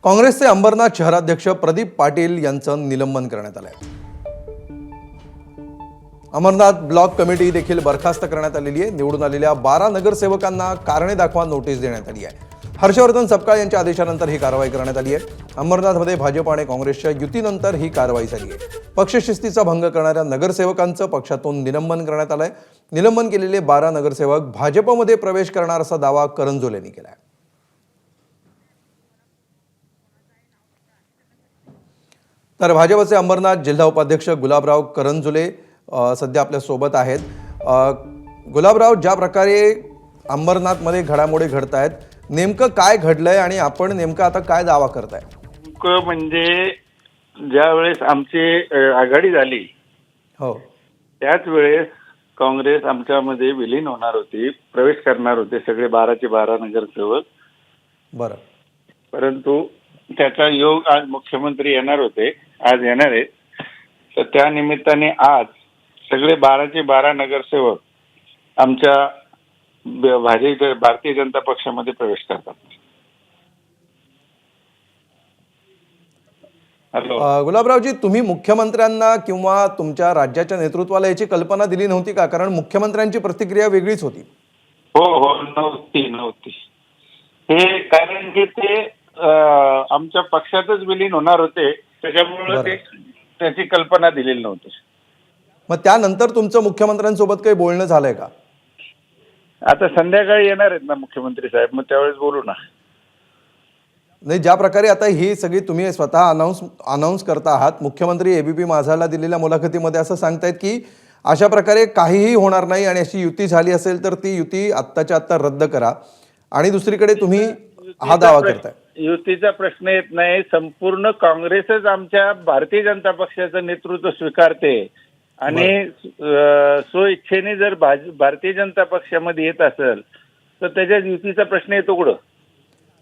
काँग्रेसचे अंबरनाथ शहराध्यक्ष प्रदीप पाटील यांचं निलंबन करण्यात आलंय। अमरनाथ ब्लॉक कमिटी देखील बरखास्त करण्यात आलेली आहे। निवडून आलेल्या 12 नगरसेवकांना कारणे दाखवा नोटीस देण्यात आली आहे। हर्षवर्धन सपकाळ यांच्या आदेशानंतर ही कारवाई करण्यात आली आहे। अंबरनाथमध्ये भाजप आणि काँग्रेसच्या युतीनंतर ही कारवाई झाली आहे। पक्षशिस्तीचा भंग करणाऱ्या नगरसेवकांचं पक्षातून निलंबन करण्यात आलंय। निलंबन केलेले 12 नगरसेवक भाजपमध्ये प्रवेश करणार असा दावा करंजोलेंनी केलाय। तर भाजपचे अंबरनाथ जिल्हा उपाध्यक्ष गुलाबराव करंजुले सध्या आपल्या सोबत आहेत। गुलाबराव, ज्या प्रकारे अंबरनाथमध्ये घडामोडी घडत आहेत, नेमकं काय घडलंय आणि आपण नेमकं आता काय दावा करताय? म्हणजे ज्या वेळेस आमची आघाडी झाली हो, त्याच वेळेस काँग्रेस आमच्यामध्ये विलीन होणार होती, प्रवेश करणार होते सगळे 12चे 12 नगरसेवक। बरं, परंतु त्याचा योग आज मुख्यमंत्री येणार होते, आज येणार आहेत, तर त्या निमित्ताने आज सगळे 12चे 12 नगरसेवक आमच्या भारतीय जनता पक्षामध्ये प्रवेश करतात। हॅलो गुलाबरावजी, तुम्ही मुख्यमंत्र्यांना किंवा तुमच्या राज्याच्या नेतृत्वाला याची कल्पना दिली नव्हती का? कारण मुख्यमंत्र्यांची प्रतिक्रिया वेगळीच होती। हो हो, नव्हती हे, कारण की ते आमच्या पक्षातच विलीन होणार होते, त्याच्यामुळे ते त्याची कल्पना दिलेली नव्हती। मग त्यानंतर तुमचं मुख्यमंत्र्यांसोबत काही बोलणं झालंय का? आता संध्याकाळी येणार आहेत ना मुख्यमंत्री साहेब, मग त्यावेळेस बोलू ना। नाही, ज्या प्रकारे आता ही सगळी तुम्ही स्वतः अनाउन्स करता आहात, मुख्यमंत्री एबीपी माझाला दिलेल्या मुलाखतीमध्ये असं सांगतायत की अशा प्रकारे काहीही होणार नाही आणि अशी युती झाली असेल तर ती युती आत्ताच्या आत्ता रद्द करा, आणि दुसरीकडे तुम्ही हा दावा करताय। युतीचा प्रश्न येत नाही, संपूर्ण काँग्रेसच आमच्या भारतीय जनता पक्षाचं नेतृत्व स्वीकारते आणि स्वइच्छेने जर भारतीय जनता पक्षामध्ये येत असेल तर त्याच्यात युतीचा प्रश्न येतो कुठं?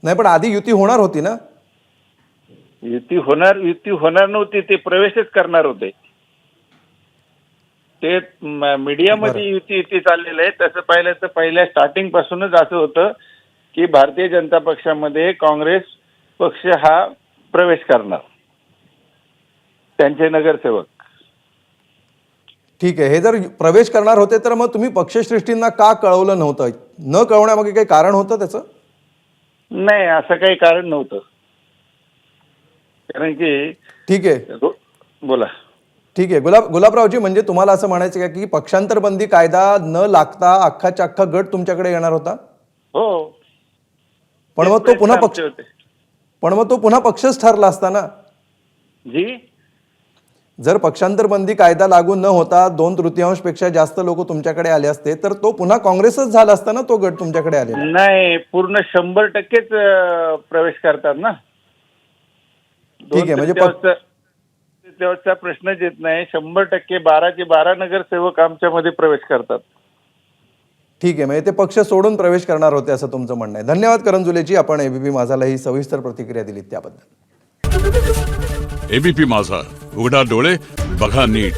नाही, पण आधी युती होणार होती ना? युती होणार नव्हती, ते प्रवेशच करणार होते। ते मीडियामध्ये युती चाललेलं आहे। तसं पाहिलं तर पहिल्या स्टार्टिंग पासूनच असं होतं की भारतीय जनता पक्षामध्ये काँग्रेस पक्ष हा प्रवेश करणार, त्यांचे नगरसेवक। ठीक आहे, हे जर प्रवेश करणार होते तर मग तुम्ही पक्षश्रेष्ठींना का कळवलं नव्हतं? न कळवण्यामागे काही कारण होतं त्याचं? नाही, असं काही कारण नव्हतं, कारण की ठीक आहे, बोला। ठीक आहे गुलाबरावजी, म्हणजे तुम्हाला असं म्हणायचं का की पक्षांतर बंदी कायदा न लागता अख्खाच्या अख्खा गट तुमच्याकडे येणार होता? हो, पण मग तो पुन्हा पक्षच ठरला असता ना जी। जर पक्षांतर बंदी कायदा लागू न होता 2/3 पेक्षा जास्त लोक तुमच्याकडे आले असते तर तो पुन्हा काँग्रेसच झाला असता ना, तो गट तुमच्याकडे आले नाही, पूर्ण 100%च प्रवेश करतात ना। ठीक आहे, म्हणजे त्याचा प्रश्नच येत नाही। 100% 12चे 12 नगरसेवक आमच्यामध्ये प्रवेश करतात। ठीक आहे, म्हणजे ते पक्ष सोडून प्रवेश करणार होते असं तुमचं म्हणणं आहे। धन्यवाद करंजुलेजी, आपण एबीपी माझाला ही सविस्तर प्रतिक्रिया दिलीत त्याबद्दल। एबीपी माझा, उघडा डोळे बघा नीट।